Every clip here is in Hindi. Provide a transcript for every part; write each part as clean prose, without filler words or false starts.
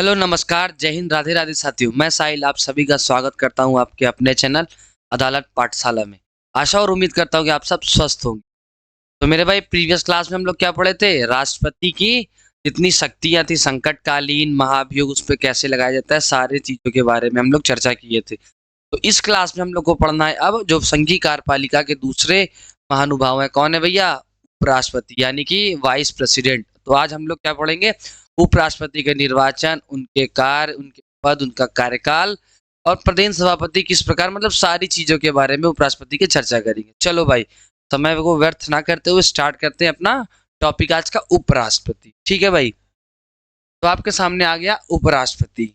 हेलो नमस्कार जय हिंद राधे राधे साथियों। मैं साहिल आप सभी का स्वागत करता हूं आपके अपने चैनल अदालत पाठशाला में। आशा और उम्मीद करता हूं कि आप सब स्वस्थ होंगे। तो मेरे भाई प्रीवियस क्लास में हम लोग क्या पढ़े थे, राष्ट्रपति की जितनी शक्तियां थी, संकटकालीन महाभियोग उस पर कैसे लगाया जाता है, सारी चीजों के बारे में हम लोग चर्चा किए थे। तो इस क्लास में हम लोग को पढ़ना है अब जो संघीय कार्यपालिका के दूसरे महानुभाव है। कौन है भैया? उपराष्ट्रपति यानी कि वाइस प्रेसिडेंट। तो आज हम लोग क्या पढ़ेंगे? उपराष्ट्रपति के निर्वाचन, उनके कार्य, उनके पद, उनका कार्यकाल और प्रदेश सभापति किस प्रकार, मतलब सारी चीजों के बारे में उपराष्ट्रपति की चर्चा करेंगे। चलो भाई, समय को व्यर्थ ना करते हुए स्टार्ट करते हैं अपना टॉपिक आज का, उपराष्ट्रपति। ठीक है भाई, तो आपके सामने आ गया उपराष्ट्रपति।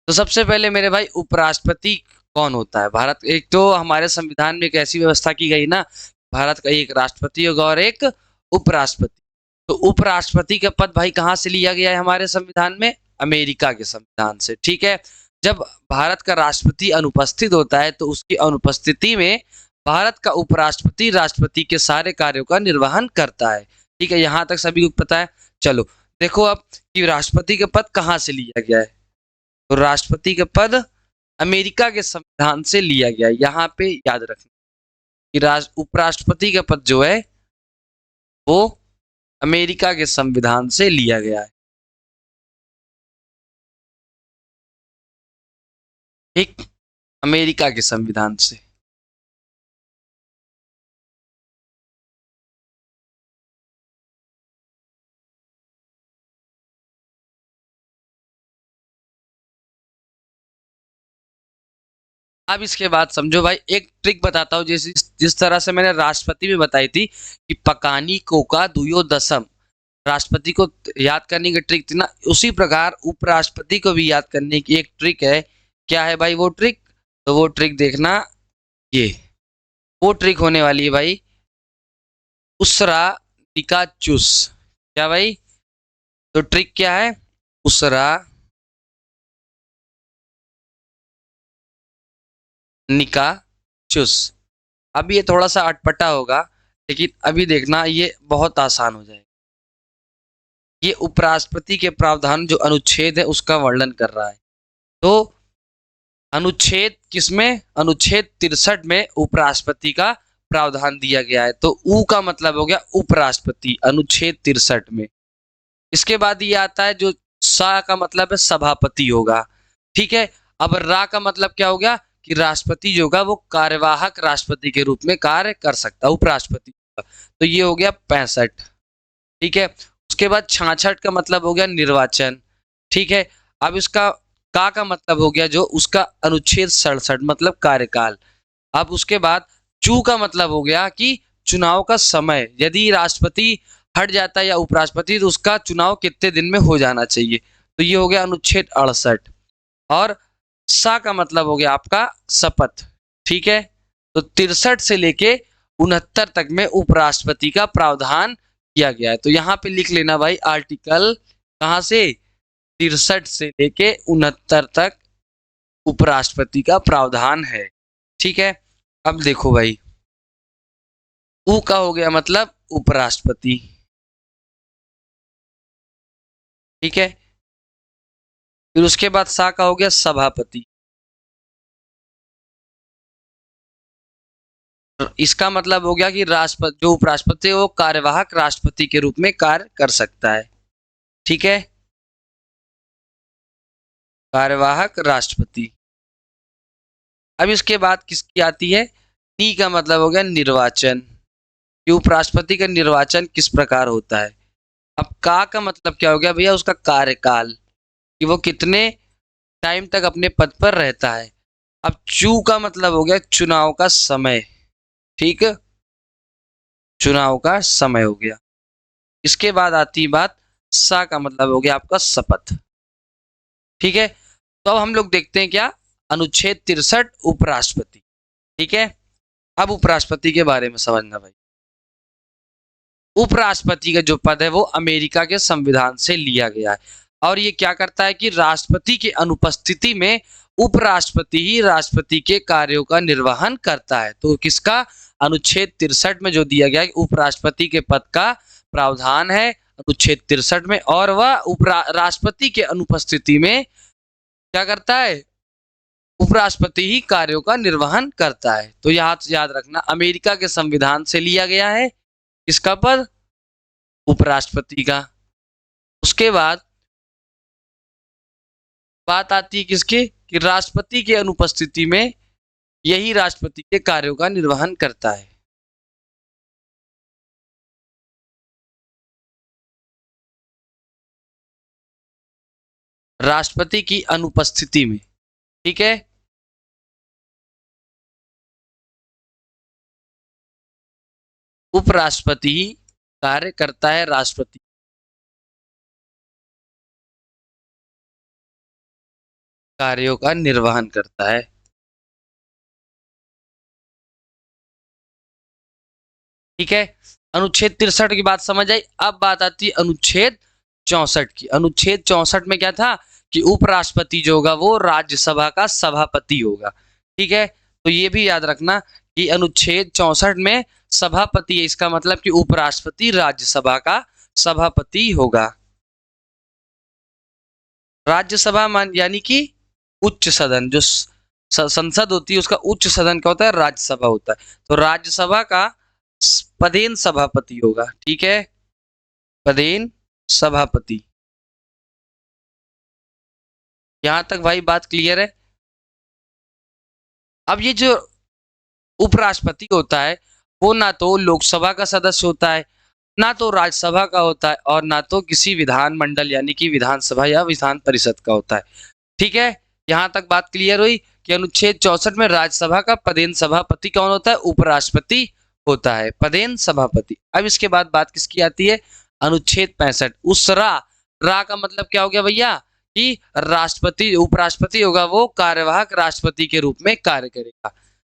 तो सबसे पहले मेरे भाई उपराष्ट्रपति कौन होता है? भारत, एक तो हमारे संविधान में एक ऐसी व्यवस्था की गई ना, भारत का एक राष्ट्रपति होगा और एक उपराष्ट्रपति। तो उपराष्ट्रपति का पद भाई कहाँ से लिया गया है हमारे संविधान में? अमेरिका के संविधान से। ठीक है, जब भारत का राष्ट्रपति अनुपस्थित होता है तो उसकी अनुपस्थिति में भारत का उपराष्ट्रपति राष्ट्रपति के सारे कार्यों का निर्वहन करता है। ठीक है, यहाँ तक सभी को पता है। चलो देखो अब कि राष्ट्रपति का पद कहाँ से लिया गया है। तो राष्ट्रपति का पद अमेरिका के संविधान से लिया गया है। यहाँ पे याद रखना कि उपराष्ट्रपति का पद जो है वो अमेरिका के संविधान से लिया गया है। ठीक, अमेरिका के संविधान से। अब इसके बाद समझो भाई, एक ट्रिक बताता हूँ। जैसे जिस तरह से मैंने राष्ट्रपति में बताई थी कि पकानी कोका दुयो दसम, राष्ट्रपति को याद करने की ट्रिक थी ना, उसी प्रकार उपराष्ट्रपति को भी याद करने की एक ट्रिक है। क्या है भाई वो ट्रिक? तो वो ट्रिक देखना, ये वो ट्रिक होने वाली है भाई, उसरा निका चुस। क्या भाई? तो ट्रिक क्या है? उसरा निका चुस। अब ये थोड़ा सा अटपटा होगा, लेकिन अभी देखना ये बहुत आसान हो जाएगा। ये उपराष्ट्रपति के प्रावधान जो अनुच्छेद है उसका वर्णन कर रहा है। तो अनुच्छेद किसमें? अनुच्छेद 63 में उपराष्ट्रपति का प्रावधान दिया गया है। तो ऊ का मतलब हो गया उपराष्ट्रपति, अनुच्छेद 63 में। इसके बाद ये आता है जो सा का मतलब है सभापति होगा। ठीक है, अब रा का मतलब क्या हो गया कि राष्ट्रपति जो होगा वो कार्यवाहक राष्ट्रपति के रूप में कार्य कर सकता है, उपराष्ट्रपति। तो ये हो गया 65। ठीक है, उसके बाद 66 का मतलब हो गया निर्वाचन। ठीक है, अब इसका का मतलब हो गया जो उसका अनुच्छेद 67 मतलब कार्यकाल। अब उसके बाद चू का मतलब हो गया कि चुनाव का समय, यदि राष्ट्रपति हट जाता है या उपराष्ट्रपति तो उसका चुनाव कितने दिन में हो जाना चाहिए। तो ये हो गया अनुच्छेद 68। और सा का मतलब हो गया आपका शपथ। ठीक है, तो 63 से लेके 69 तक में उपराष्ट्रपति का प्रावधान किया गया है। तो यहाँ पे लिख लेना भाई, आर्टिकल कहाँ से? 63 से लेके 69 तक उपराष्ट्रपति का प्रावधान है। ठीक है, अब देखो भाई, ऊ का हो गया मतलब उपराष्ट्रपति। ठीक है, फिर उसके बाद सा का हो गया सभापति। इसका मतलब हो गया कि राष्ट्रपति, जो उपराष्ट्रपति है वो कार्यवाहक राष्ट्रपति के रूप में कार्य कर सकता है। ठीक है, कार्यवाहक राष्ट्रपति। अब इसके बाद किसकी आती है? नी का मतलब हो गया निर्वाचन, कि उपराष्ट्रपति का निर्वाचन किस प्रकार होता है। अब का मतलब क्या हो गया भैया? उसका कार्यकाल, कि वो कितने टाइम तक अपने पद पर रहता है। अब चू का मतलब हो गया चुनाव का समय। ठीक है, चुनाव का समय हो गया। इसके बाद आती बात, सा का मतलब हो गया आपका शपथ। ठीक है, तो अब हम लोग देखते हैं क्या, अनुच्छेद 63 उपराष्ट्रपति। ठीक है, अब उपराष्ट्रपति के बारे में समझना भाई। उपराष्ट्रपति का जो पद है वो अमेरिका के संविधान से लिया गया है, और ये क्या करता है कि राष्ट्रपति की अनुपस्थिति में उपराष्ट्रपति ही राष्ट्रपति के कार्यों का निर्वहन करता है। तो किसका? अनुच्छेद 63 में जो दिया गया है उपराष्ट्रपति के पद का प्रावधान है, अनुच्छेद 63 में, और वह राष्ट्रपति के अनुपस्थिति में क्या करता है, उपराष्ट्रपति ही कार्यों का निर्वहन करता है। तो यहाँ याद रखना, अमेरिका के संविधान से लिया गया है किसका पद, उपराष्ट्रपति का। उसके बाद बात आती है किसकी, कि राष्ट्रपति के अनुपस्थिति में यही राष्ट्रपति के कार्यों का निर्वहन करता है। राष्ट्रपति की अनुपस्थिति में, ठीक है। उपराष्ट्रपति ही कार्य करता है, राष्ट्रपति कार्यों का निर्वहन करता है। ठीक है, अनुच्छेद 63 की बात समझ आई। अब बात आती है अनुच्छेद 64 की। अनुच्छेद 64 में क्या था कि उपराष्ट्रपति जो होगा वो राज्यसभा का सभापति होगा। ठीक है, तो ये भी याद रखना कि अनुच्छेद 64 में सभापति है, इसका मतलब कि उपराष्ट्रपति राज्यसभा का सभापति होगा। राज्यसभा मान यानी कि उच्च सदन, जो संसद होती है उसका उच्च सदन क्या होता है, राज्यसभा होता है। तो राज्यसभा का पदेन सभापति होगा। ठीक है, पदेन सभापति। यहां तक भाई बात क्लियर है। अब ये जो उपराष्ट्रपति होता है वो ना तो लोकसभा का सदस्य होता है, ना तो राज्यसभा का होता है, और ना तो किसी विधान मंडल यानी कि विधानसभा या विधान परिषद का होता है। ठीक है, यहां तक बात क्लियर हुई कि अनुच्छेद 64 में राज्यसभा का पदेन सभापति कौन होता है, उपराष्ट्रपति होता है, पदेन सभापति। अब इसके बाद बात किसकी आती है, अनुच्छेद 65। उसरा, रा का मतलब क्या हो गया भैया, कि राष्ट्रपति, उपराष्ट्रपति होगा वो कार्यवाहक राष्ट्रपति के रूप में कार्य करेगा।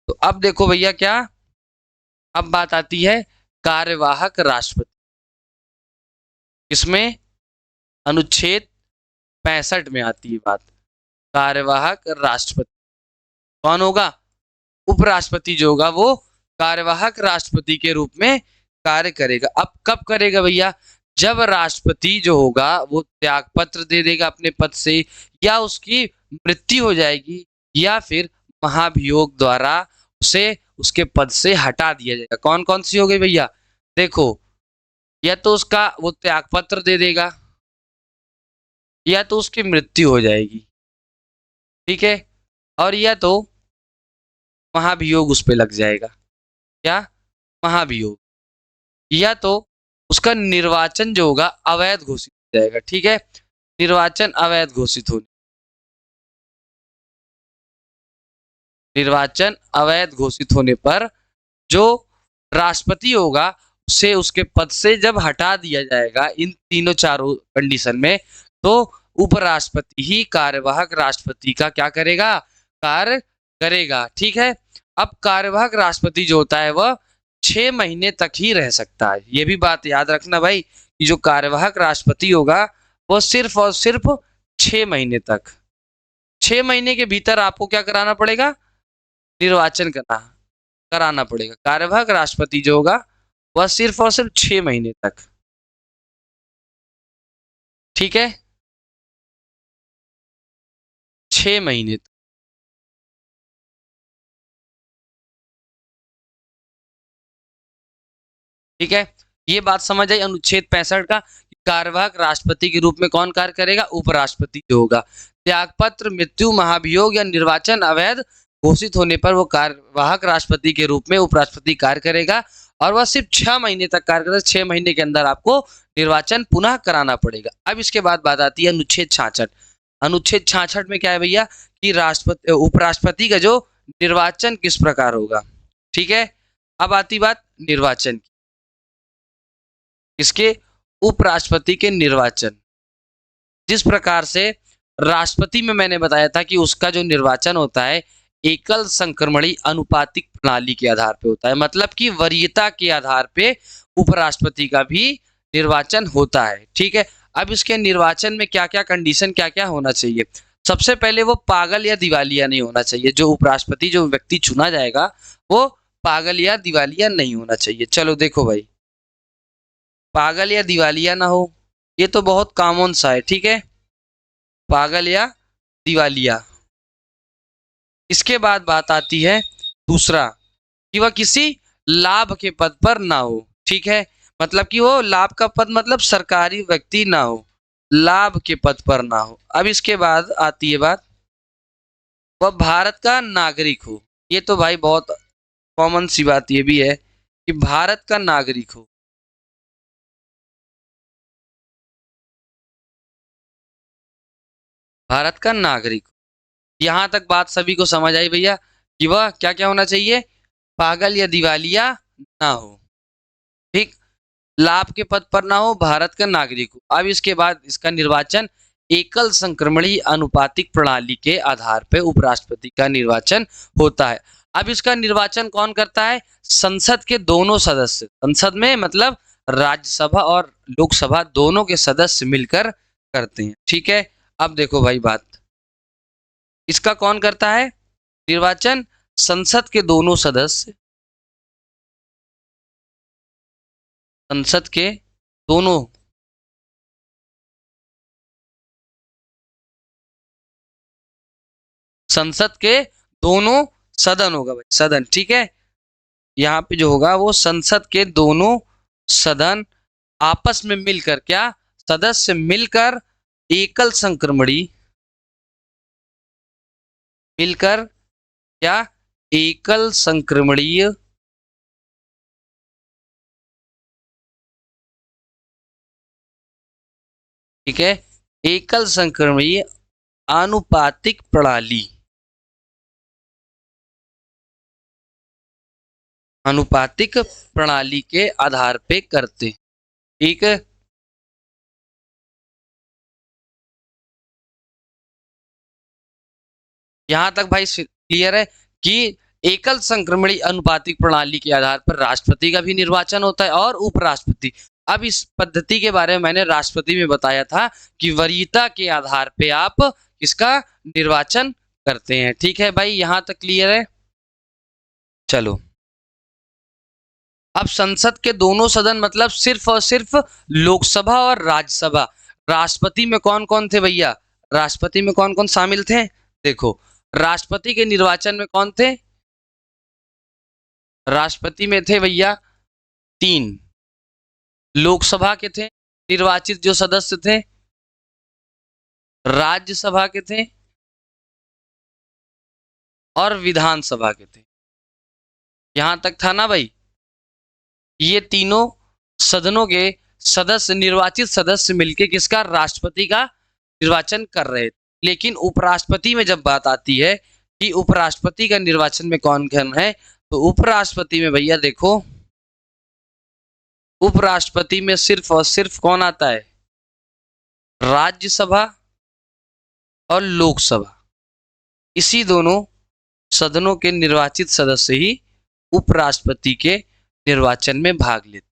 तो अब देखो भैया क्या, अब बात आती है कार्यवाहक राष्ट्रपति। इसमें अनुच्छेद 65 में आती है बात, कार्यवाहक राष्ट्रपति कौन होगा, उपराष्ट्रपति जो होगा वो कार्यवाहक राष्ट्रपति के रूप में कार्य करेगा। अब कब करेगा भैया, जब राष्ट्रपति जो होगा वो त्याग पत्र दे देगा अपने पद से, या उसकी मृत्यु हो जाएगी, या फिर महाभियोग द्वारा उसे उसके पद से हटा दिया जाएगा। कौन कौन सी हो गई भैया, देखो, या तो उसका वो त्याग पत्र दे देगा, या तो उसकी मृत्यु हो जाएगी, ठीक है, और या तो महाभियोग उस पे लग जाएगा, क्या, महाभियोग, या तो उसका निर्वाचन जो होगा अवैध घोषित हो जाएगा। ठीक है, निर्वाचन अवैध घोषित होने, निर्वाचन अवैध घोषित होने पर जो राष्ट्रपति होगा उसे उसके पद से जब हटा दिया जाएगा, इन तीनों चारों कंडीशन में, तो उपराष्ट्रपति ही कार्यवाहक राष्ट्रपति का क्या करेगा, कार्य करेगा। ठीक है, अब कार्यवाहक राष्ट्रपति जो होता है वह 6 महीने तक ही रह सकता है। ये भी बात याद रखना भाई कि जो कार्यवाहक राष्ट्रपति होगा वो सिर्फ और सिर्फ 6 महीने तक, 6 महीने के भीतर आपको क्या कराना पड़ेगा, निर्वाचन कराना पड़ेगा। कार्यवाहक राष्ट्रपति जो होगा वह सिर्फ और सिर्फ 6 महीने तक। ठीक है, 6 महीने तक। ठीक है, ये बात समझ आई अनुच्छेद 65 का, कार्यवाहक राष्ट्रपति के रूप में कौन कार्य करेगा, उपराष्ट्रपति जो होगा। त्यागपत्र, मृत्यु, महाभियोग या निर्वाचन अवैध घोषित होने पर वो कार्यवाहक राष्ट्रपति के रूप में उपराष्ट्रपति कार्य करेगा, और वह सिर्फ 6 महीने तक कार्य करेगा। 6 महीने के अंदर आपको निर्वाचन पुनः कराना पड़ेगा। अब इसके बाद बात आती है अनुच्छेद 66। अनुच्छेद 66 में क्या है भैया, कि राष्ट्रपति, उपराष्ट्रपति का जो निर्वाचन किस प्रकार होगा। ठीक है, अब आती बात निर्वाचन की, इसके उपराष्ट्रपति के निर्वाचन। जिस प्रकार से राष्ट्रपति में मैंने बताया था कि उसका जो निर्वाचन होता है एकल संक्रमणी अनुपातिक प्रणाली के आधार पे होता है, मतलब कि वरीयता के आधार पे उपराष्ट्रपति का भी निर्वाचन होता है। ठीक है, अब इसके निर्वाचन में क्या क्या कंडीशन, क्या क्या होना चाहिए। सबसे पहले वो पागल या दिवालिया नहीं होना चाहिए। जो उपराष्ट्रपति, जो व्यक्ति चुना जाएगा वो पागल या दिवालिया नहीं होना चाहिए। चलो देखो भाई, पागल या दिवालिया ना हो, ये तो बहुत कॉमन सा है, ठीक है, पागल या दिवालिया। इसके बाद बात आती है दूसरा, कि वह किसी लाभ के पद पर ना हो, ठीक है, मतलब कि वो लाभ का पद मतलब सरकारी व्यक्ति ना हो, लाभ के पद पर ना हो। अब इसके बाद आती है बात, वह भारत का नागरिक हो। ये तो भाई बहुत कॉमन सी बात ये भी है कि भारत का नागरिक हो। भारत का नागरिक, यहां तक बात सभी को समझ आई भैया, कि वह क्या क्या होना चाहिए, पागल या दिवालिया ना हो, ठीक, लाभ के पद पर ना हो, भारत का नागरिक हो। अब इसके बाद इसका निर्वाचन एकल संक्रमणीय अनुपातिक प्रणाली के आधार पर उपराष्ट्रपति का निर्वाचन होता है। अब इसका निर्वाचन कौन करता है, संसद के दोनों सदस्य, संसद में मतलब राज्यसभा और लोकसभा दोनों के सदस्य मिलकर करते हैं, ठीक है। अब देखो भाई बात, इसका कौन करता है निर्वाचन, संसद के दोनों सदस्य, संसद के दोनों संसद के दोनों सदन होगा भाई, सदन, ठीक है, यहाँ पे जो होगा वो संसद के दोनों सदन आपस में मिलकर, क्या, सदस्य मिलकर एकल संक्रमणी, मिलकर क्या, एकल संक्रमणीय ठीक है, एकल संक्रमणीय आनुपातिक प्रणाली, अनुपातिक प्रणाली के आधार पे करते, ठीक है। यहां तक भाई क्लियर है कि एकल संक्रमणीय अनुपातिक प्रणाली के आधार पर राष्ट्रपति का भी निर्वाचन होता है और उपराष्ट्रपति। अब इस पद्धति के बारे में मैंने राष्ट्रपति में बताया था कि वरीयता के आधार पे आप इसका निर्वाचन करते हैं, ठीक है भाई, यहां तक क्लियर है। चलो, अब संसद के दोनों सदन मतलब सिर्फ और सिर्फ लोकसभा और राज्यसभा। राष्ट्रपति में कौन कौन थे भैया, राष्ट्रपति में कौन कौन शामिल थे, देखो, राष्ट्रपति के निर्वाचन में कौन थे, राष्ट्रपति में थे भैया 3, लोकसभा के थे निर्वाचित जो सदस्य थे, राज्यसभा के थे और विधानसभा के थे। यहां तक था ना भाई, ये तीनों सदनों के सदस्य, निर्वाचित सदस्य मिलकर किसका, राष्ट्रपति का निर्वाचन कर रहे थे। लेकिन उपराष्ट्रपति में जब बात आती है कि उपराष्ट्रपति का निर्वाचन में कौन कौन है, तो उपराष्ट्रपति में भैया देखो, उपराष्ट्रपति में सिर्फ और सिर्फ कौन आता है, राज्यसभा और लोकसभा, इसी दोनों सदनों के निर्वाचित सदस्य ही उपराष्ट्रपति के निर्वाचन में भाग लेते,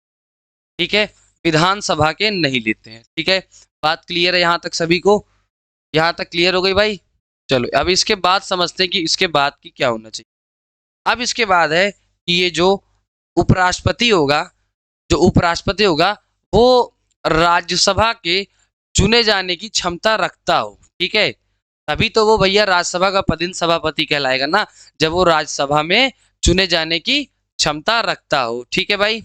ठीक है, विधानसभा के नहीं लेते हैं, ठीक है। बात क्लियर है यहां तक सभी को, यहां तक क्लियर हो गई भाई। चलो अब इसके बाद समझते हैं कि इसके बाद की क्या होना चाहिए। अब इसके बाद है कि ये जो उपराष्ट्रपति होगा, जो उपराष्ट्रपति होगा वो राज्यसभा के चुने जाने की क्षमता रखता हो, ठीक है, तभी तो वो भैया राज्यसभा का पदिन सभापति कहलाएगा ना, जब वो राज्यसभा में चुने जाने की क्षमता रखता हो, ठीक है भाई।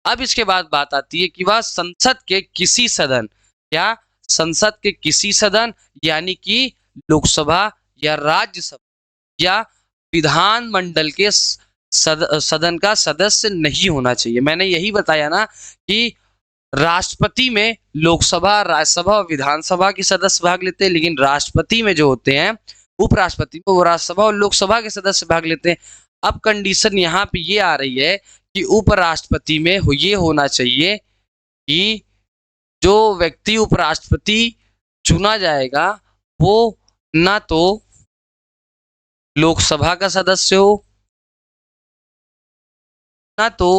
अब इसके बाद बात आती है कि वह संसद के किसी सदन, क्या, संसद के किसी सदन यानी कि लोकसभा या राज्यसभा या विधानमंडल के सदन का सदस्य नहीं होना चाहिए। मैंने यही बताया ना कि राष्ट्रपति में लोकसभा, राज्यसभा और विधानसभा के सदस्य भाग लेते हैं, लेकिन राष्ट्रपति में जो होते हैं, उपराष्ट्रपति में, वो राज्यसभा और लोकसभा के सदस्य भाग लेते हैं। अब कंडीशन यहाँ पे ये आ रही है कि उपराष्ट्रपति में ये होना चाहिए कि जो व्यक्ति उपराष्ट्रपति चुना जाएगा वो ना तो लोकसभा का सदस्य हो, ना तो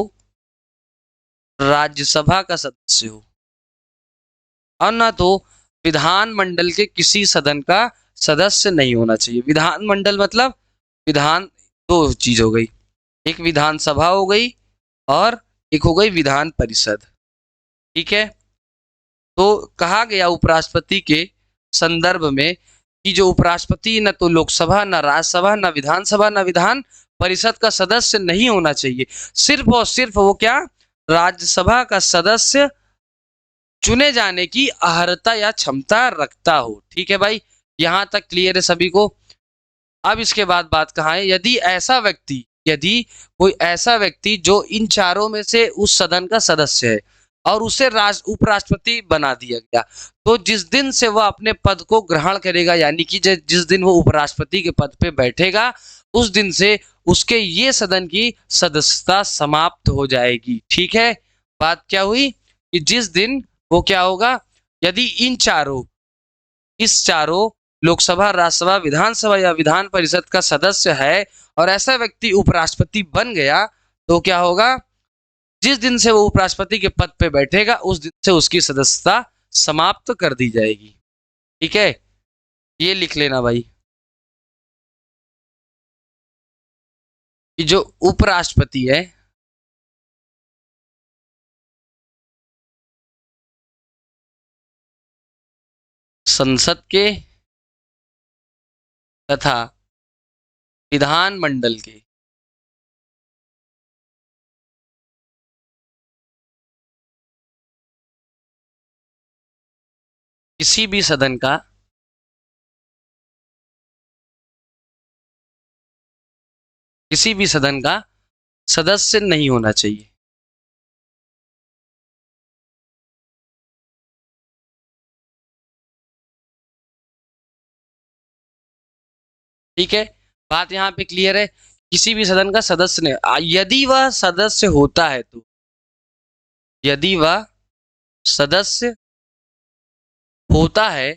राज्यसभा का सदस्य हो, और ना तो विधानमंडल के किसी सदन का सदस्य नहीं होना चाहिए। विधानमंडल मतलब विधान, दो चीज हो गई, एक विधानसभा हो गई और एक हो गई विधान परिषद, ठीक है। तो कहा गया उपराष्ट्रपति के संदर्भ में कि जो उपराष्ट्रपति न तो लोकसभा, न राज्यसभा, न विधानसभा, न विधान परिषद का सदस्य नहीं होना चाहिए, सिर्फ और सिर्फ वो क्या, राज्यसभा का सदस्य चुने जाने की अर्हता या क्षमता रखता हो। ठीक है भाई, यहां तक क्लियर है सभी को। अब इसके बाद बात कहाँ है, यदि कोई ऐसा व्यक्ति जो इन चारों में से उस सदन का सदस्य है और उसे उपराष्ट्रपति बना दिया गया, तो जिस दिन से वह अपने पद को ग्रहण करेगा, यानी कि जिस दिन वो उपराष्ट्रपति के पद पे बैठेगा, उस दिन से उसके ये सदन की सदस्यता समाप्त हो जाएगी। ठीक है, बात क्या हुई कि जिस दिन वो क्या होगा, यदि इस चारों लोकसभा, राज्यसभा, विधानसभा या विधान परिषद का सदस्य है और ऐसा व्यक्ति उपराष्ट्रपति बन गया, तो क्या होगा, जिस दिन से वो उपराष्ट्रपति के पद पे बैठेगा उस दिन से उसकी सदस्यता समाप्त कर दी जाएगी। ठीक है, ये लिख लेना भाई कि जो उपराष्ट्रपति है संसद के तथा विधानमंडल के किसी भी सदन का सदस्य नहीं होना चाहिए। ठीक है, बात यहाँ पे क्लियर है, किसी भी सदन का सदस्य नहीं, यदि वह सदस्य होता है तो, यदि वह सदस्य होता है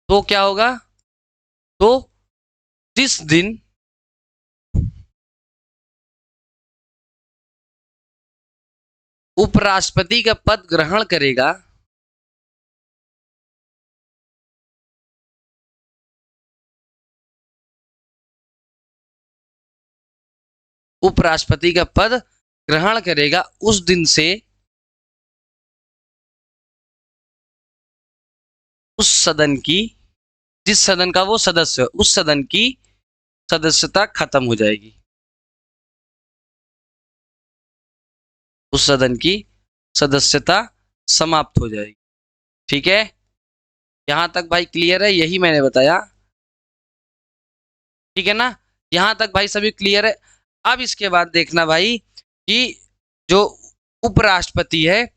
तो क्या होगा, तो जिस दिन उपराष्ट्रपति का पद ग्रहण करेगा, उपराष्ट्रपति का पद ग्रहण करेगा, उस दिन से उस सदन की, जिस सदन का वो सदस्य, उस सदन की सदस्यता खत्म हो जाएगी, उस सदन की सदस्यता समाप्त हो जाएगी। ठीक है, यहां तक भाई क्लियर है, यही मैंने बताया। ठीक है ना, यहां तक भाई सभी क्लियर है। अब इसके बाद देखना भाई कि जो उपराष्ट्रपति है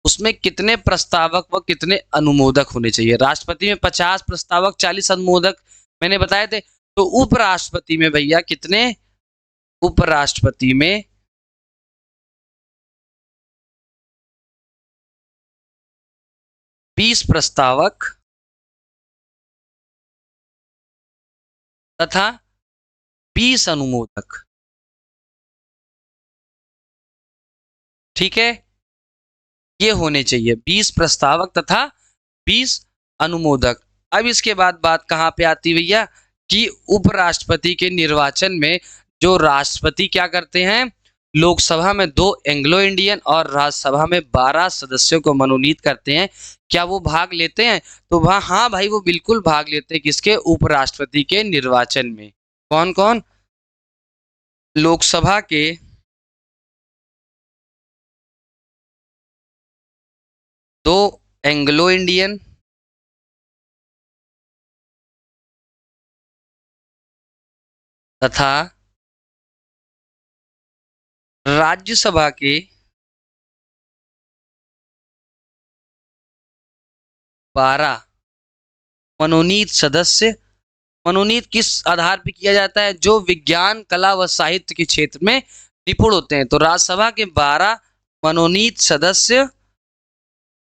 उसमें कितने प्रस्तावक व कितने अनुमोदक होने चाहिए। राष्ट्रपति में 50 प्रस्तावक 40 अनुमोदक मैंने बताए थे, तो उपराष्ट्रपति में भैया कितने, उपराष्ट्रपति में 20 प्रस्तावक तथा 20 अनुमोदक। ठीक है, ये होने चाहिए 20 प्रस्तावक तथा 20 अनुमोदक। अब इसके बाद बात कहां पे आती भैया कि उपराष्ट्रपति के निर्वाचन में जो राष्ट्रपति क्या करते हैं, लोकसभा में 2 एंग्लो इंडियन और राज्यसभा में 12 सदस्यों को मनोनीत करते हैं। क्या वो भाग लेते हैं, तो वहां हाँ भाई वो बिल्कुल भाग लेते हैं, किसके, उपराष्ट्रपति के निर्वाचन में। कौन कौन, लोकसभा के 2 एंग्लो इंडियन तथा राज्यसभा के 12 मनोनीत सदस्य। मनोनीत किस आधार पर किया जाता है, जो विज्ञान, कला व साहित्य के क्षेत्र में निपुण होते हैं। तो राज्यसभा के 12 मनोनीत सदस्य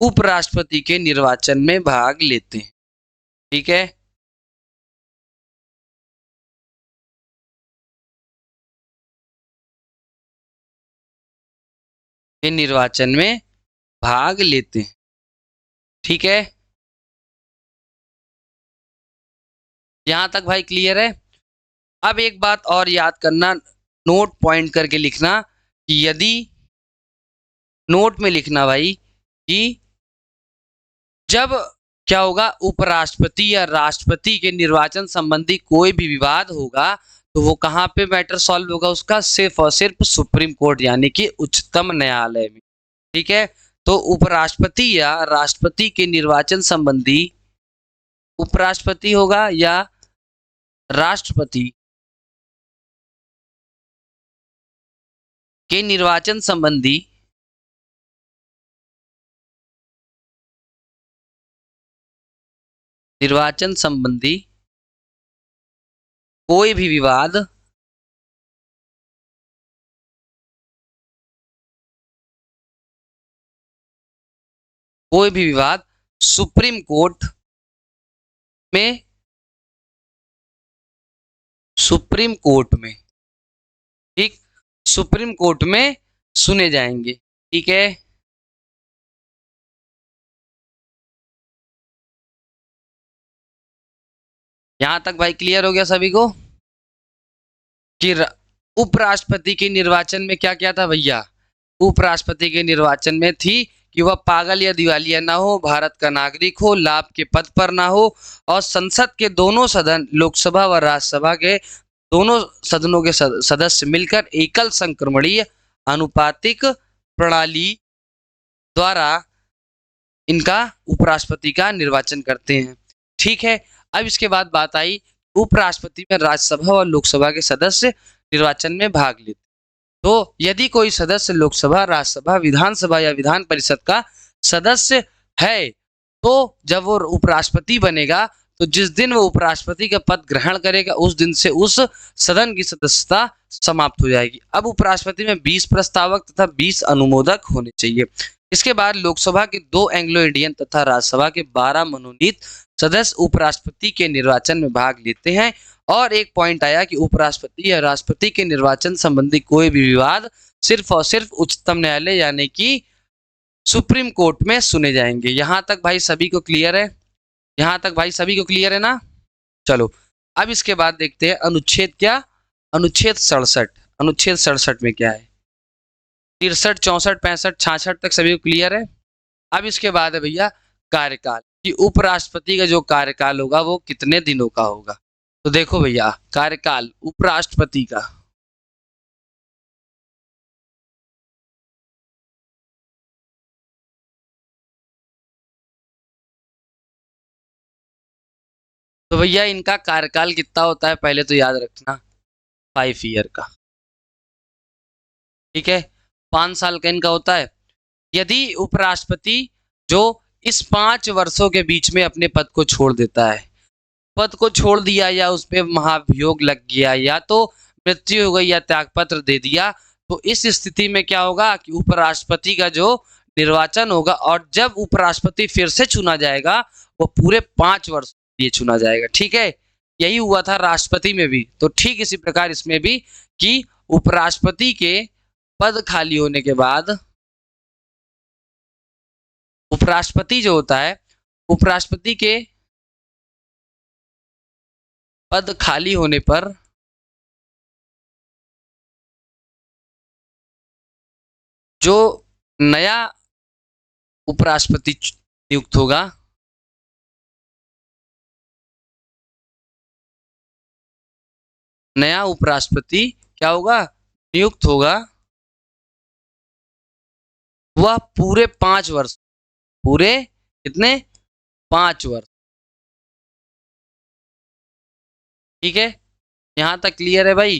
उपराष्ट्रपति के निर्वाचन में भाग लेते हैं। ठीक है, ये निर्वाचन में भाग लेते हैं। ठीक है, यहां तक भाई क्लियर है। अब एक बात और याद करना, नोट पॉइंट करके लिखना कि यदि नोट में लिखना भाई कि जब क्या होगा, उपराष्ट्रपति या राष्ट्रपति के निर्वाचन संबंधी कोई भी विवाद होगा तो वो कहाँ पे मैटर सॉल्व होगा उसका, सिर्फ और सिर्फ सुप्रीम कोर्ट यानी कि उच्चतम न्यायालय में। ठीक है, तो उपराष्ट्रपति या राष्ट्रपति के निर्वाचन संबंधी, उपराष्ट्रपति होगा या राष्ट्रपति के निर्वाचन संबंधी कोई भी विवाद सुप्रीम कोर्ट में ठीक, सुप्रीम कोर्ट में सुने जाएंगे। ठीक है, यहां तक भाई क्लियर हो गया सभी को कि उपराष्ट्रपति के निर्वाचन में क्या क्या था भैया। उपराष्ट्रपति के निर्वाचन में थी कि वह पागल या दिवालिया ना हो, भारत का नागरिक हो, लाभ के पद पर ना हो और संसद के दोनों सदन, लोकसभा व राज्यसभा के दोनों सदनों के सदस्य मिलकर एकल संक्रमणीय अनुपातिक प्रणाली द्वारा इनका उपराष्ट्रपति का निर्वाचन करते हैं। ठीक है, अब इसके बाद बात आई उपराष्ट्रपति में राज्यसभा और लोकसभा के सदस्य निर्वाचन में भाग लेते। तो यदि कोई सदस्य लोकसभा, राज्यसभा, विधानसभा या विधान परिषद का सदस्य है तो जब वो उपराष्ट्रपति बनेगा तो जिस दिन वो उपराष्ट्रपति का पद ग्रहण करेगा उस दिन से उस सदन की सदस्यता समाप्त हो जाएगी। अब उपराष्ट्रपति में 20 प्रस्तावक तथा 20 अनुमोदक होने चाहिए। इसके बाद लोकसभा के 2 एंग्लो इंडियन तथा राज्यसभा के 12 मनोनीत सदस्य उपराष्ट्रपति के निर्वाचन में भाग लेते हैं। और एक पॉइंट आया कि उपराष्ट्रपति या राष्ट्रपति के निर्वाचन संबंधी कोई भी विवाद सिर्फ और सिर्फ उच्चतम न्यायालय यानी कि सुप्रीम कोर्ट में सुने जाएंगे। यहां तक भाई सभी को क्लियर है? यहां तक भाई सभी को क्लियर है ना? चलो अब इसके बाद देखते हैं अनुच्छेद क्या, अनुच्छेद 67। अनुच्छेद 67 में क्या है? 63, 64, 65, 66 तक सभी को क्लियर है? अब इसके बाद है भैया कार्यकाल, कि उपराष्ट्रपति का जो कार्यकाल होगा वो कितने दिनों का होगा। तो देखो भैया कार्यकाल उपराष्ट्रपति का, तो भैया इनका कार्यकाल कितना होता है पहले तो याद रखना, 5 ईयर का। ठीक है, 5 साल का इनका होता है। यदि उपराष्ट्रपति जो इस 5 वर्षों के बीच में अपने पद को छोड़ देता है, पद को छोड़ दिया या उस पर महाभियोग लग गया या तो मृत्यु हो गई या त्यागपत्र दे दिया, तो इस स्थिति में क्या होगा कि उपराष्ट्रपति का जो निर्वाचन होगा और जब उपराष्ट्रपति फिर से चुना जाएगा वो पूरे 5 वर्ष के लिए चुना जाएगा। ठीक है, यही हुआ था राष्ट्रपति में भी, तो ठीक इसी प्रकार इसमें भी कि उपराष्ट्रपति के पद खाली होने के बाद उपराष्ट्रपति जो होता है, उपराष्ट्रपति के पद खाली होने पर जो नया उपराष्ट्रपति नियुक्त होगा नया उपराष्ट्रपति क्या होगा, नियुक्त होगा, वह पूरे 5 वर्ष, पूरे कितने 5 वर्ष। ठीक है, यहां तक क्लियर है भाई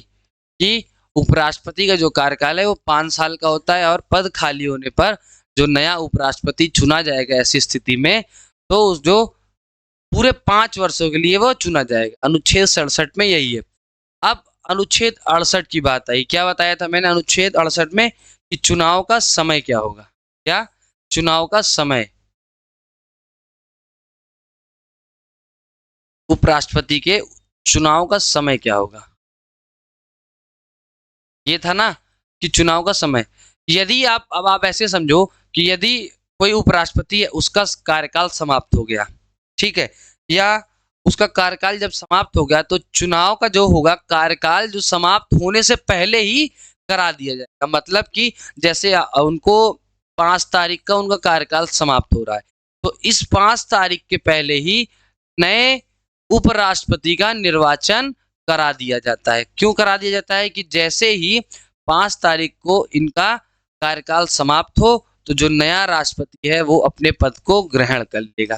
कि उपराष्ट्रपति का जो कार्यकाल है वो 5 साल का होता है और पद खाली होने पर जो नया उपराष्ट्रपति चुना जाएगा ऐसी स्थिति में तो जो पूरे 5 वर्षों के लिए वो चुना जाएगा। अनुच्छेद 67 में यही है। अब अनुच्छेद 68 की बात आई, क्या बताया था मैंने अनुच्छेद 68 में कि चुनाव का समय क्या होगा, क्या चुनाव का समय, उपराष्ट्रपति के चुनाव का समय क्या होगा, ये था ना कि चुनाव का समय। यदि आप अब आप ऐसे समझो कि यदि कोई उपराष्ट्रपति है उसका कार्यकाल समाप्त हो गया, ठीक है, या उसका कार्यकाल जब समाप्त हो गया तो चुनाव का जो होगा कार्यकाल जो समाप्त होने से पहले ही करा दिया जाएगा। मतलब कि जैसे उनको 5 तारीख का उनका कार्यकाल समाप्त हो रहा है। तो इस 5 तारीख के पहले ही नए उपराष्ट्रपति का निर्वाचन करा दिया जाता है। क्यों करा दिया जाता है? कि जैसे ही 5 तारीख को इनका कार्यकाल समाप्त हो तो जो नया राष्ट्रपति है वो अपने पद को ग्रहण कर लेगा।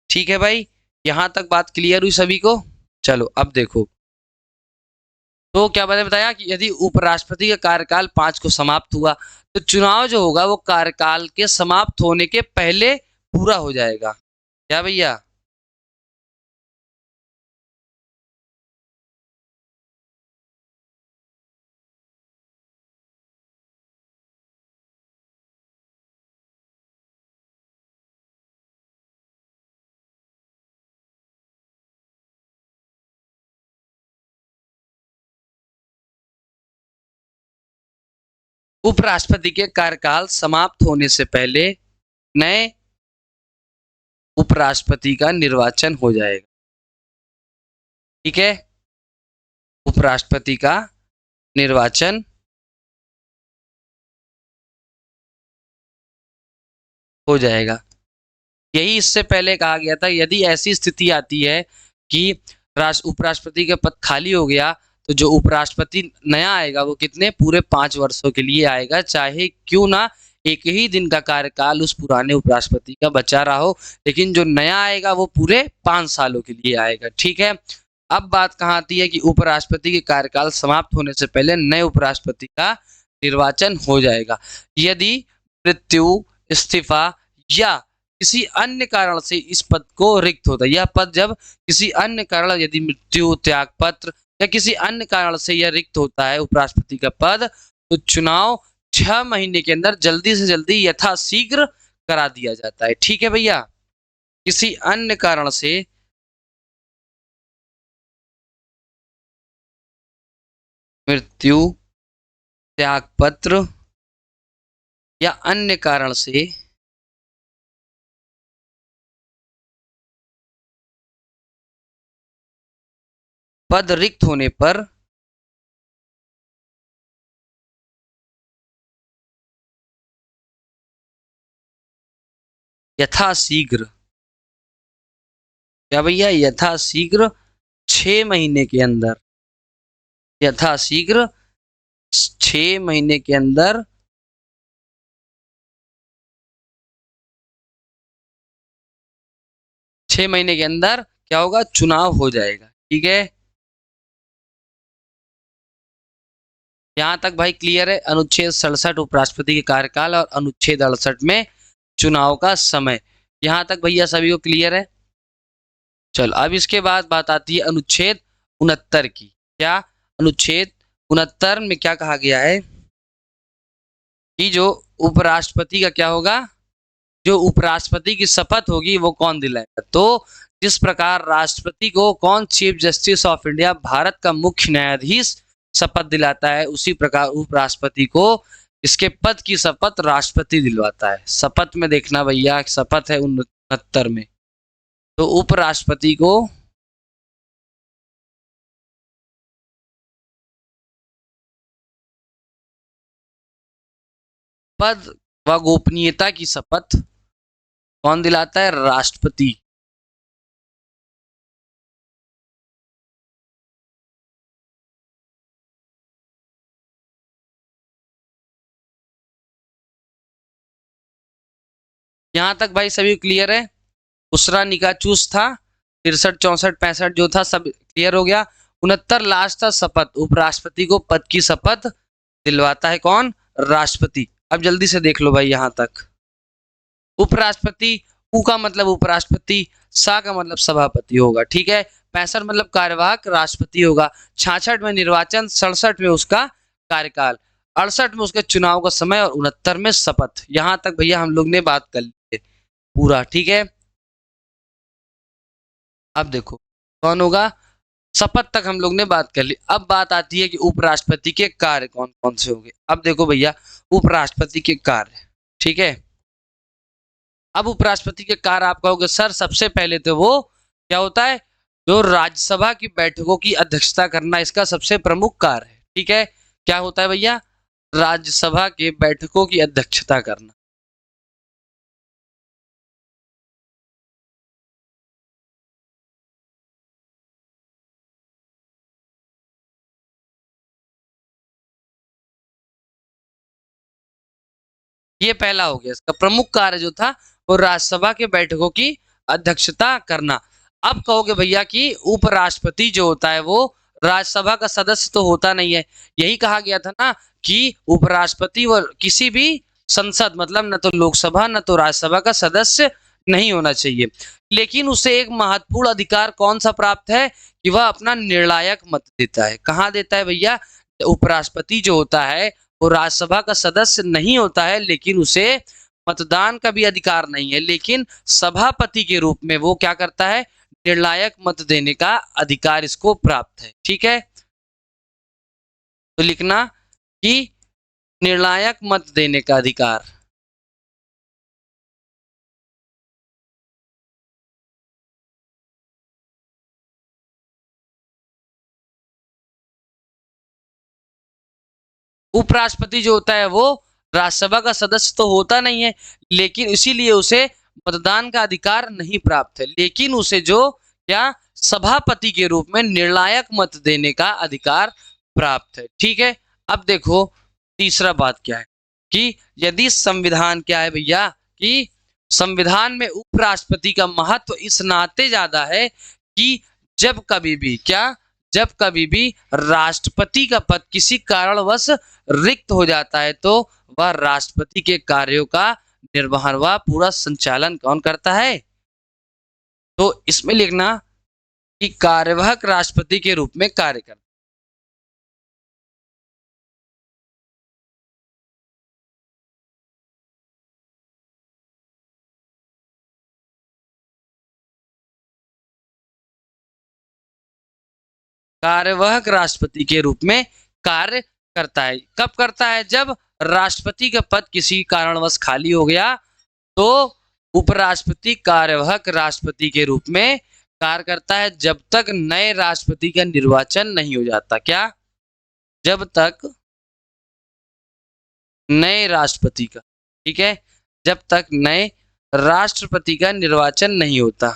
ठीक है भाई, यहां तक बात क्लियर हुई सभी को? चलो अब देखो, तो क्या मैंने बताया कि यदि उपराष्ट्रपति का कार्यकाल 5 को समाप्त हुआ तो चुनाव जो होगा वो कार्यकाल के समाप्त होने के पहले पूरा हो जाएगा। क्या भैया? उपराष्ट्रपति के कार्यकाल समाप्त होने से पहले नए उपराष्ट्रपति का निर्वाचन हो जाएगा। ठीक है, उपराष्ट्रपति का निर्वाचन हो जाएगा। यही इससे पहले कहा गया था, यदि ऐसी स्थिति आती है कि उपराष्ट्रपति का पद खाली हो गया तो जो उपराष्ट्रपति नया आएगा वो कितने पूरे 5 वर्षों के लिए आएगा, चाहे क्यों ना एक ही दिन का कार्यकाल उस पुराने उपराष्ट्रपति का बचा रहा हो, लेकिन जो नया आएगा वो पूरे 5 सालों के लिए आएगा। ठीक है, अब बात कहाँ आती है कि उपराष्ट्रपति के कार्यकाल समाप्त होने से पहले नए उपराष्ट्रपति का निर्वाचन हो जाएगा। यदि मृत्यु, इस्तीफा या किसी अन्य कारण से इस पद को रिक्त होता है, यह पद जब किसी अन्य कारण, यदि मृत्यु, त्यागपत्र या किसी अन्य कारण से यह रिक्त होता है उपराष्ट्रपति का पद, तो चुनाव 6 महीने के अंदर जल्दी से जल्दी यथाशीघ्र करा दिया जाता है। ठीक है भैया, किसी अन्य कारण से मृत्यु, त्यागपत्र या अन्य कारण से पद रिक्त होने पर यथाशीघ्र, क्या भैया, यथाशीघ्र 6 महीने के अंदर, यथाशीघ्र 6 महीने के अंदर 6 महीने के अंदर क्या होगा, चुनाव हो जाएगा। ठीक है, यहां तक भाई क्लियर है? अनुच्छेद 67 उपराष्ट्रपति के कार्यकाल और अनुच्छेद 68 में चुनाव का समय, यहां तक भैया सभी को क्लियर है? चलो अब इसके बाद बात आती है अनुच्छेद 69 की। क्या? अनुच्छेद 69 में क्या कहा गया है कि जो उपराष्ट्रपति का क्या होगा, जो उपराष्ट्रपति की शपथ होगी वो कौन दिलाएगा? तो जिस प्रकार राष्ट्रपति को कौन chief justice of India, Bharat का मुख्य न्यायाधीश शपथ दिलाता है, उसी प्रकार उपराष्ट्रपति को इसके पद की शपथ राष्ट्रपति दिलवाता है। शपथ में देखना भैया, शपथ है 69 में, तो उपराष्ट्रपति को पद व गोपनीयता की शपथ कौन दिलाता है? राष्ट्रपति। यहां तक भाई सभी क्लियर है? उसरा निकाचूस था, 63, 64, 65 जो था सब क्लियर हो गया। 69 लास्ट था शपथ, उपराष्ट्रपति को पद की शपथ दिलवाता है कौन? राष्ट्रपति। अब जल्दी से देख लो भाई यहां तक, उपराष्ट्रपति, उ का मतलब उपराष्ट्रपति, सा का मतलब सभापति होगा। ठीक है, 65 मतलब कार्यवाहक राष्ट्रपति होगा, 66 में निर्वाचन, 67 में उसका कार्यकाल, 68 में उसके चुनाव का समय और 69 में शपथ। यहां तक भैया हम लोग ने बात कर ली है पूरा। ठीक है, अब देखो कौन होगा, शपथ तक हम लोग ने बात कर ली। अब बात आती है कि उपराष्ट्रपति के कार्य कौन कौन से होंगे। अब देखो भैया, उपराष्ट्रपति के कार्य, ठीक है, अब उपराष्ट्रपति के कार्य आप कहोगे सर सबसे पहले तो वो क्या होता है, जो राज्यसभा की बैठकों की अध्यक्षता करना इसका सबसे प्रमुख कार्य है। ठीक है, क्या होता है भैया, राज्यसभा के बैठकों की अध्यक्षता करना। ये पहला हो गया। इसका प्रमुख कार्य जो था वो राज्यसभा के बैठकों की अध्यक्षता करना। अब कहोगे भैया कि उपराष्ट्रपति जो होता है वो राज्यसभा का सदस्य तो होता नहीं है। यही कहा गया था ना कि उपराष्ट्रपति व किसी भी संसद मतलब न तो लोकसभा न तो राज्यसभा का सदस्य नहीं होना चाहिए। लेकिन उसे एक महत्वपूर्ण अधिकार कौन सा प्राप्त है कि वह अपना निर्णायक मत देता है। कहाँ देता है भैया? उपराष्ट्रपति जो होता है वो राज्यसभा का सदस्य नहीं होता है, लेकिन उसे मतदान का भी अधिकार नहीं है, लेकिन सभापति के रूप में वो क्या करता है? निर्णायक मत देने का अधिकार इसको प्राप्त है। ठीक है, तो लिखना कि निर्णायक मत देने का अधिकार। उपराष्ट्रपति जो होता है वो राज्यसभा का सदस्य तो होता नहीं है, लेकिन इसीलिए उसे मतदान का अधिकार नहीं प्राप्त है, लेकिन उसे जो क्या सभापति के रूप में निर्णायक मत देने का अधिकार प्राप्त है। ठीक है, अब देखो तीसरा बात क्या है कि यदि संविधान क्या है भैया कि संविधान में उपराष्ट्रपति का महत्व इस नाते ज्यादा है कि जब कभी भी क्या जब कभी भी राष्ट्रपति का पद किसी कारणवश रिक्त हो जाता है तो वह राष्ट्रपति के कार्यों का निर्वहन व पूरा संचालन कौन करता है? तो इसमें लिखना कि कार्यवाहक राष्ट्रपति के रूप में कार्य करता है। कार्यवाहक राष्ट्रपति के रूप में कार्य करता है। कब करता है? जब राष्ट्रपति का पद किसी कारणवश खाली हो गया तो उपराष्ट्रपति कार्यवाहक राष्ट्रपति के रूप में कार्य करता है जब तक नए राष्ट्रपति का निर्वाचन नहीं हो जाता। क्या? जब तक नए राष्ट्रपति का, ठीक है, जब तक नए राष्ट्रपति का निर्वाचन नहीं होता।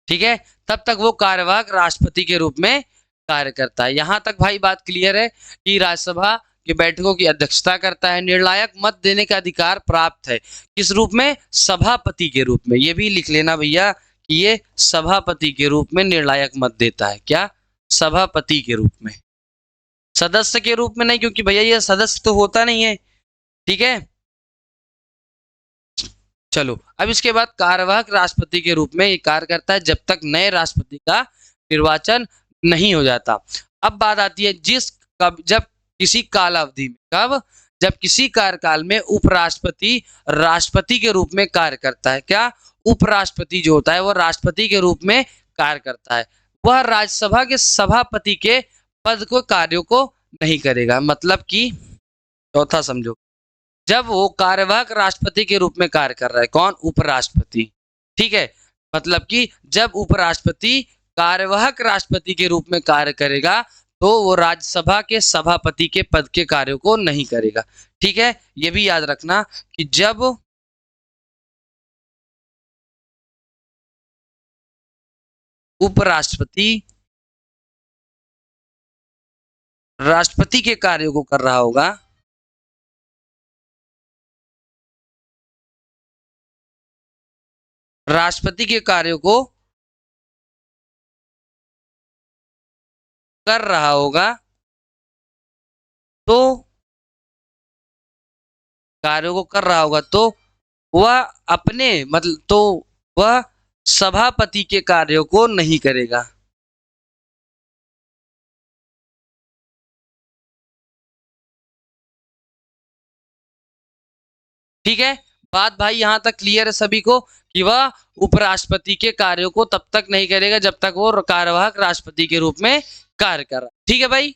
ठीक है, तब तक वो कार्यवाहक राष्ट्रपति के रूप में कार्य करता है। यहां तक भाई बात क्लियर है कि राज्यसभा की बैठकों की अध्यक्षता करता है, निर्णायक मत देने का अधिकार प्राप्त है। किस रूप में? सभापति के रूप में। ये भी लिख लेना भैया कि ये सभापति के रूप में निर्णायक मत देता है। क्या? सभापति के रूप में, सदस्य के रूप में नहीं, क्योंकि भैया ये सदस्य तो होता नहीं है। ठीक है, चलो अब इसके बाद कार्यवाहक राष्ट्रपति के रूप में ये कार्य करता है जब तक नए राष्ट्रपति का निर्वाचन नहीं हो जाता। अब बात आती है जब किसी कालावधि में, कब? जब किसी कार्यकाल में उपराष्ट्रपति राष्ट्रपति के रूप में कार्य करता है। क्या? उपराष्ट्रपति जो होता है वो राष्ट्रपति के रूप में कार्य करता है। वह राज्यसभा के सभापति के पद को कार्यों को नहीं करेगा। मतलब कि चौथा समझो, जब वो कार्यवाहक राष्ट्रपति के रूप में कार्य कर रहा है, कौन? उपराष्ट्रपति। ठीक है, मतलब कि जब उपराष्ट्रपति कार्यवाहक राष्ट्रपति के रूप में कार्य करेगा तो वो राज्यसभा के सभापति के पद के कार्यों को नहीं करेगा। ठीक है, ये भी याद रखना कि जब उपराष्ट्रपति राष्ट्रपति के कार्यों को कर रहा होगा, राष्ट्रपति के कार्यों को कर रहा होगा तो कार्यों को कर रहा होगा तो वह अपने मतलब तो वह सभापति के कार्यों को नहीं करेगा। ठीक है, बात भाई यहां तक क्लियर है सभी को कि वह उपराष्ट्रपति के कार्यों को तब तक नहीं करेगा जब तक वो कार्यवाहक राष्ट्रपति के रूप में कार्य कर रहा है। ठीक है भाई,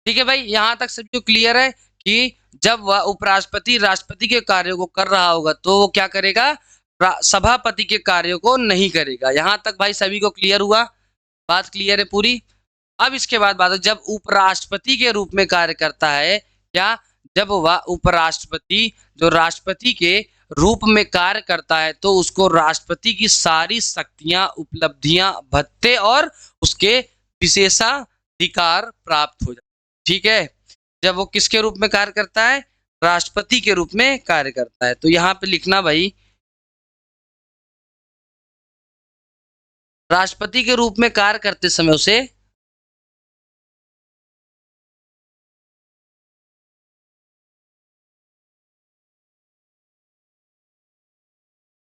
ठीक है भाई, यहां तक सभी को क्लियर है कि जब वह उपराष्ट्रपति राष्ट्रपति के कार्यों को कर रहा होगा तो वो क्या करेगा? सभापति के कार्यों को नहीं करेगा। यहां तक भाई सभी को क्लियर हुआ? बात क्लियर है पूरी? अब इसके बाद बात है जब उपराष्ट्रपति के रूप में कार्य करता है। क्या? जब वह उपराष्ट्रपति जो राष्ट्रपति के रूप में कार्य करता है तो उसको राष्ट्रपति की सारी शक्तियां, उपलब्धियां, भत्ते और उसके विशेषाधिकार प्राप्त हो जाते हैं। ठीक है, जब वो किसके रूप में कार्य करता है? राष्ट्रपति के रूप में कार्य करता है। तो यहाँ पे लिखना भाई, राष्ट्रपति के रूप में कार्य करते समय उसे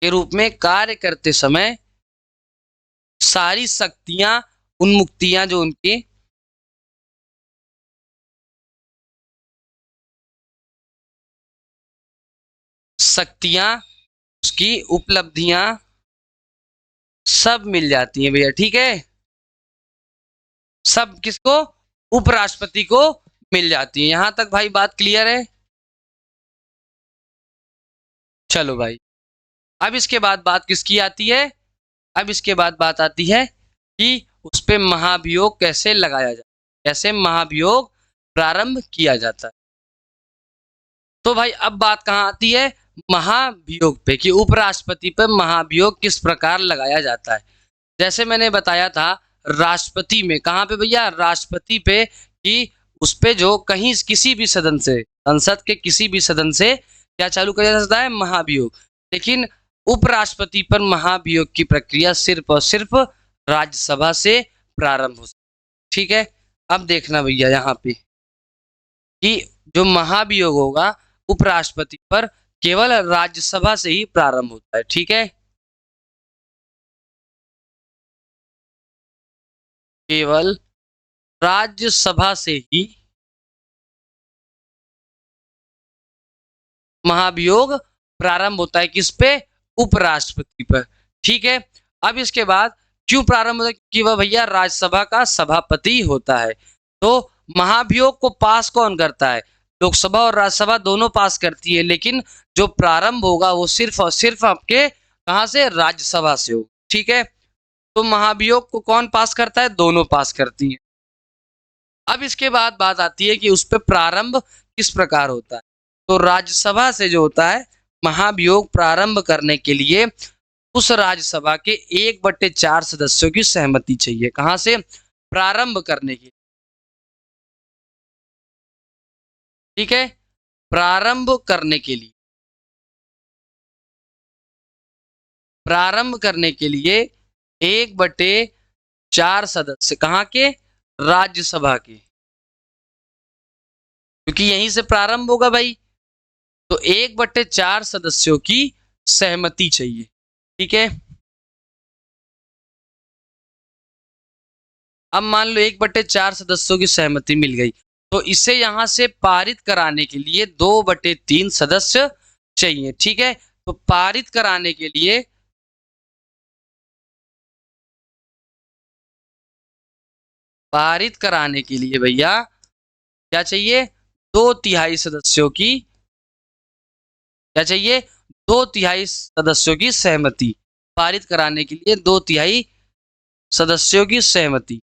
के रूप में कार्य करते समय सारी शक्तियां, उन्मुक्तियां जो उनकी शक्तियां, उसकी उपलब्धियां सब मिल जाती हैं भैया। ठीक है, सब किसको? उपराष्ट्रपति को मिल जाती है। यहां तक भाई बात क्लियर है? चलो भाई, अब इसके बाद बात किसकी आती है? अब इसके बाद बात आती है कि उस पे महाभियोग कैसे लगाया जाए, कैसे महाभियोग प्रारंभ किया जाता है। तो भाई अब बात कहाँ आती है? महाभियोग पे, कि उपराष्ट्रपति पर महाभियोग किस प्रकार लगाया जाता है। जैसे मैंने बताया था, राष्ट्रपति में, कहाँ पे भैया? राष्ट्रपति पे, कि उस पे जो कहीं किसी भी सदन से, संसद के किसी भी सदन से क्या चालू किया जा सकता है? महाभियोग। लेकिन उपराष्ट्रपति पर महाभियोग की प्रक्रिया सिर्फ और सिर्फ राज्यसभा से प्रारंभ हो सकती है। ठीक है, अब देखना भैया यहाँ पे कि जो महाभियोग होगा उपराष्ट्रपति पर केवल राज्यसभा से ही प्रारंभ होता है। ठीक है, केवल राज्यसभा से ही महाभियोग प्रारंभ होता है। किस पे? उपराष्ट्रपति पर। ठीक है, अब इसके बाद क्यों प्रारंभ होता है? कि वह भैया राज्यसभा का सभापति होता है। तो महाभियोग को पास कौन करता है? लोकसभा और राज्यसभा दोनों पास करती है, लेकिन जो प्रारंभ होगा वो सिर्फ और सिर्फ आपके कहां से? राज्यसभा से होगा। ठीक है, तो महाभियोग को कौन पास करता है? दोनों पास करती हैं। अब इसके बाद बात आती है कि उस पर प्रारंभ किस प्रकार होता है। तो राज्यसभा से जो होता है महाभियोग प्रारंभ करने के लिए उस राज्यसभा के 1/4 सदस्यों की सहमति चाहिए। कहां से? प्रारंभ करने की। ठीक है, प्रारंभ करने के लिए, प्रारंभ करने के लिए 1/4 सदस्य कहाँ के? राज्यसभा के, क्योंकि यहीं से प्रारंभ होगा भाई। तो 1/4 सदस्यों की सहमति चाहिए। ठीक है, अब मान लो 1/4 सदस्यों की सहमति मिल गई, तो इसे यहां से पारित कराने के लिए 2/3 सदस्य चाहिए। ठीक है, तो पारित कराने के लिए भैया क्या चाहिए? 2/3 सदस्यों की, क्या चाहिए? 2/3 सदस्यों की सहमति। पारित कराने के लिए 2/3 सदस्यों की सहमति।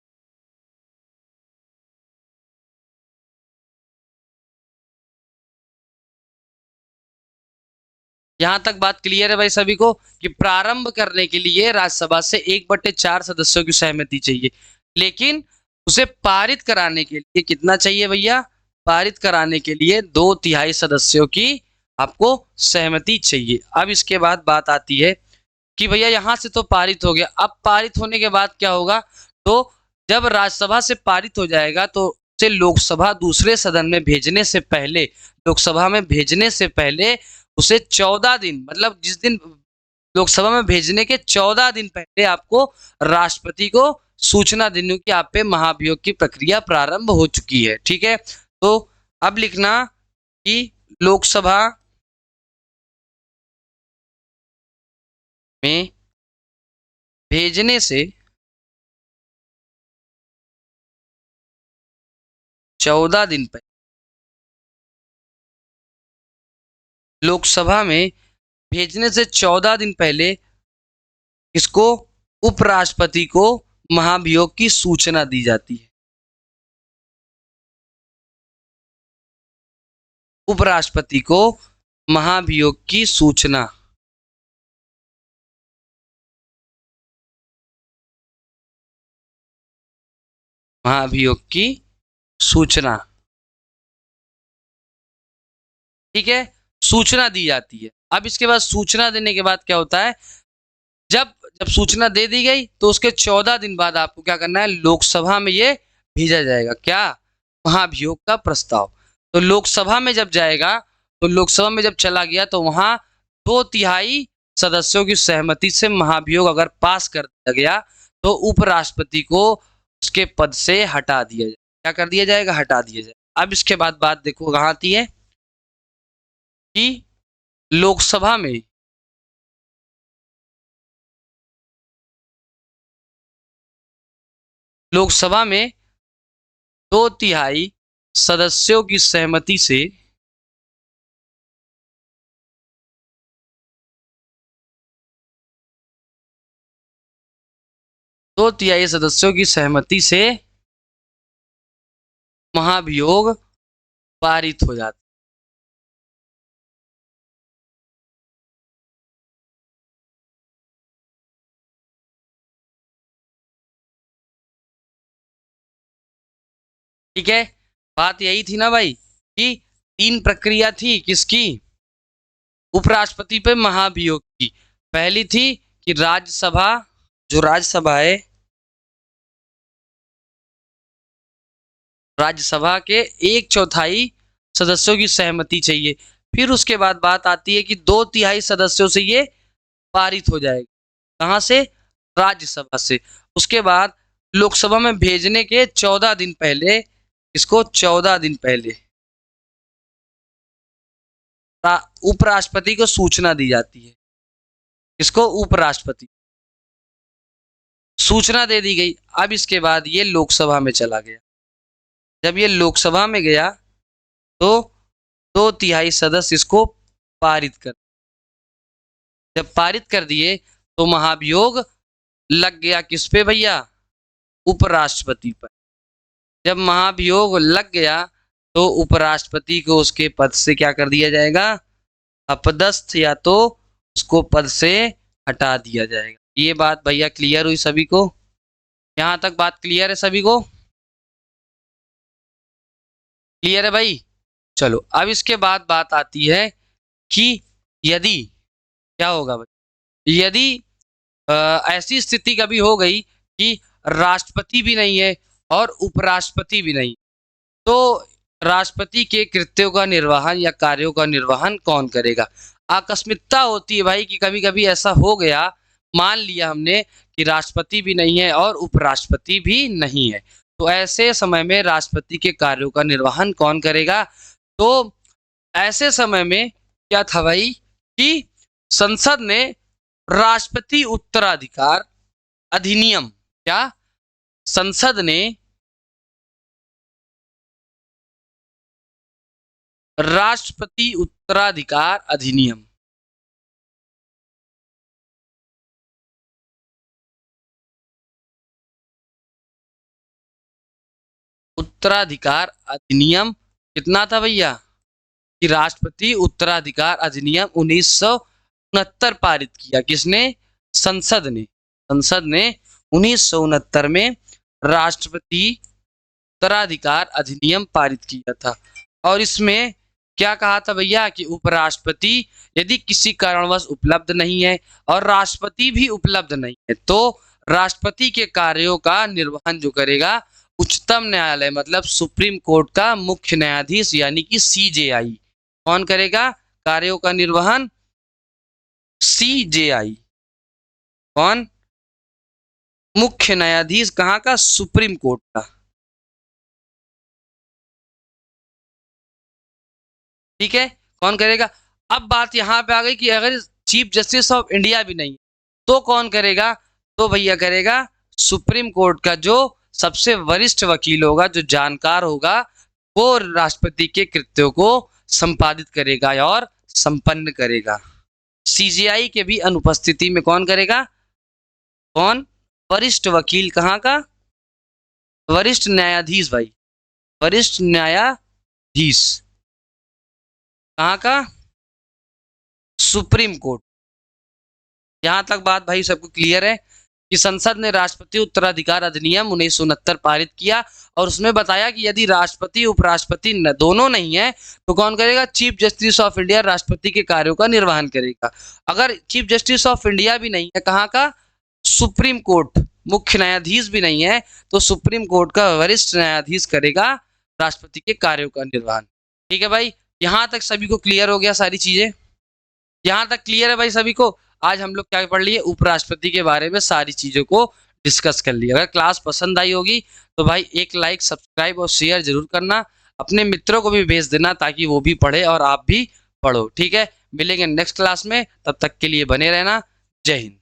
यहां तक बात क्लियर है भाई सभी को, कि प्रारंभ करने के लिए राज्यसभा से 1/4 सदस्यों की सहमति चाहिए, लेकिन उसे पारित कराने के लिए कितना चाहिए भैया? पारित कराने के लिए 2/3 सदस्यों की आपको सहमति चाहिए। अब इसके बाद बात आती है कि भैया यहां से तो पारित हो गया, अब पारित होने के बाद क्या होगा? तो जब राज्यसभा से पारित हो जाएगा तो उसे लोकसभा दूसरे सदन में भेजने से पहले, लोकसभा में भेजने से पहले उसे 14 दिन, मतलब जिस दिन लोकसभा में भेजने के 14 दिन पहले आपको राष्ट्रपति को सूचना देने की आप पे महाभियोग की प्रक्रिया प्रारंभ हो चुकी है। ठीक है, तो अब लिखना कि लोकसभा में भेजने से 14 दिन पहले, लोकसभा में भेजने से 14 दिन पहले इसको उपराष्ट्रपति को महाभियोग की सूचना दी जाती है। उपराष्ट्रपति को महाभियोग की सूचना। महाभियोग की सूचना, ठीक है, सूचना दी जाती है। अब इसके बाद सूचना देने के बाद क्या होता है, जब जब सूचना दे दी गई तो उसके 14 दिन बाद आपको क्या करना है, लोकसभा में ये भेजा जाएगा। क्या? महाभियोग का प्रस्ताव। तो लोकसभा में जब जाएगा, तो लोकसभा में जब चला गया तो वहां 2/3 सदस्यों की सहमति से महाभियोग अगर पास कर दिया गया तो उपराष्ट्रपति को उसके पद से हटा दिया जाए। क्या कर दिया जाएगा? हटा दिया जाए। अब इसके बाद बात देखो कहाँ आती है कि लोकसभा में लोकसभा में 2/3 सदस्यों की सहमति से 2/3 सदस्यों की सहमति से महाभियोग पारित हो जाता। ठीक है, बात यही थी ना भाई कि 3 प्रक्रिया थी किसकी, उपराष्ट्रपति पे महाभियोग की। पहली थी कि राज्यसभा, जो राज्यसभा है, राज्यसभा के 1/4 सदस्यों की सहमति चाहिए। फिर उसके बाद बात आती है कि 2/3 सदस्यों से ये पारित हो जाएगा। कहां से? राज्यसभा से। उसके बाद लोकसभा में भेजने के 14 दिन पहले, इसको 14 दिन पहले उपराष्ट्रपति को सूचना दी जाती है। किसको? उपराष्ट्रपति। सूचना दे दी गई। अब इसके बाद ये लोकसभा में चला गया। जब ये लोकसभा में गया तो 2/3 सदस्य इसको पारित कर, जब पारित कर दिए तो महाभियोग लग गया किस पे भैया? उपराष्ट्रपति पर। जब महाभियोग लग गया तो उपराष्ट्रपति को उसके पद से क्या कर दिया जाएगा? अपदस्थ, या तो उसको पद से हटा दिया जाएगा। ये बात भैया क्लियर हुई सभी को? यहां तक बात क्लियर है सभी को? क्लियर है भाई? चलो अब इसके बाद बात आती है कि यदि क्या होगा भाई, यदि ऐसी स्थिति कभी हो गई कि राष्ट्रपति भी नहीं है और उपराष्ट्रपति भी नहीं, तो राष्ट्रपति के कृत्यों का निर्वहन या कार्यों का निर्वहन कौन करेगा? आकस्मिकता होती है भाई कि कभी कभी ऐसा हो गया, मान लिया हमने कि राष्ट्रपति भी नहीं है और उपराष्ट्रपति भी नहीं है, तो ऐसे समय में राष्ट्रपति के कार्यों का निर्वहन कौन करेगा? तो ऐसे समय में क्या था भाई कि संसद ने राष्ट्रपति उत्तराधिकार अधिनियम, क्या संसद ने राष्ट्रपति उत्तराधिकार अधिनियम, उत्तराधिकार अधिनियम कितना था भैया कि राष्ट्रपति उत्तराधिकार अधिनियम 1969 पारित किया। किसने? संसद ने। संसद ने 1969 में राष्ट्रपति उत्तराधिकार अधिनियम पारित किया था। और इसमें क्या कहा था भैया कि उपराष्ट्रपति यदि किसी कारणवश उपलब्ध नहीं है और राष्ट्रपति भी उपलब्ध नहीं है तो राष्ट्रपति के कार्यों का निर्वहन जो करेगा उच्चतम न्यायालय, मतलब सुप्रीम कोर्ट का मुख्य न्यायाधीश यानी कि सीजेआई। कौन करेगा कार्यों का निर्वहन? सीजेआई। कौन? मुख्य न्यायाधीश कहाँ का? सुप्रीम कोर्ट का। ठीक है, कौन करेगा? अब बात यहां पे आ गई कि अगर चीफ जस्टिस ऑफ इंडिया भी नहीं तो कौन करेगा? तो भैया करेगा सुप्रीम कोर्ट का जो सबसे वरिष्ठ वकील होगा, जो जानकार होगा, वो राष्ट्रपति के कृत्यों को संपादित करेगा और संपन्न करेगा। सीजीआई के भी अनुपस्थिति में कौन करेगा? कौन? वरिष्ठ वकील। कहाँ का? वरिष्ठ न्यायाधीश भाई, वरिष्ठ न्यायाधीश। कहाँ का? Supreme court. यहां तक बात भाई सबको क्लियर है कि संसद ने राष्ट्रपति उत्तराधिकार अधिनियम 1969 पारित किया और उसमें बताया कि यदि राष्ट्रपति उपराष्ट्रपति दोनों नहीं है तो कौन करेगा? चीफ जस्टिस ऑफ इंडिया राष्ट्रपति के कार्यों का निर्वहन करेगा। अगर चीफ जस्टिस ऑफ इंडिया भी नहीं है, कहाँ का? सुप्रीम कोर्ट, मुख्य न्यायाधीश भी नहीं है तो सुप्रीम कोर्ट का वरिष्ठ न्यायाधीश करेगा राष्ट्रपति के कार्यों का निर्वहन। ठीक है भाई, यहां तक सभी को क्लियर हो गया सारी चीजें? यहां तक क्लियर है भाई सभी को? आज हम लोग क्या पढ़ लिए? उपराष्ट्रपति के बारे में सारी चीजों को डिस्कस कर लिया। अगर क्लास पसंद आई होगी तो भाई एक लाइक, सब्सक्राइब और शेयर जरूर करना। अपने मित्रों को भी भेज देना ताकि वो भी पढ़े और आप भी पढ़ो। ठीक है, मिलेंगे नेक्स्ट क्लास में, तब तक के लिए बने रहना। जय हिंद।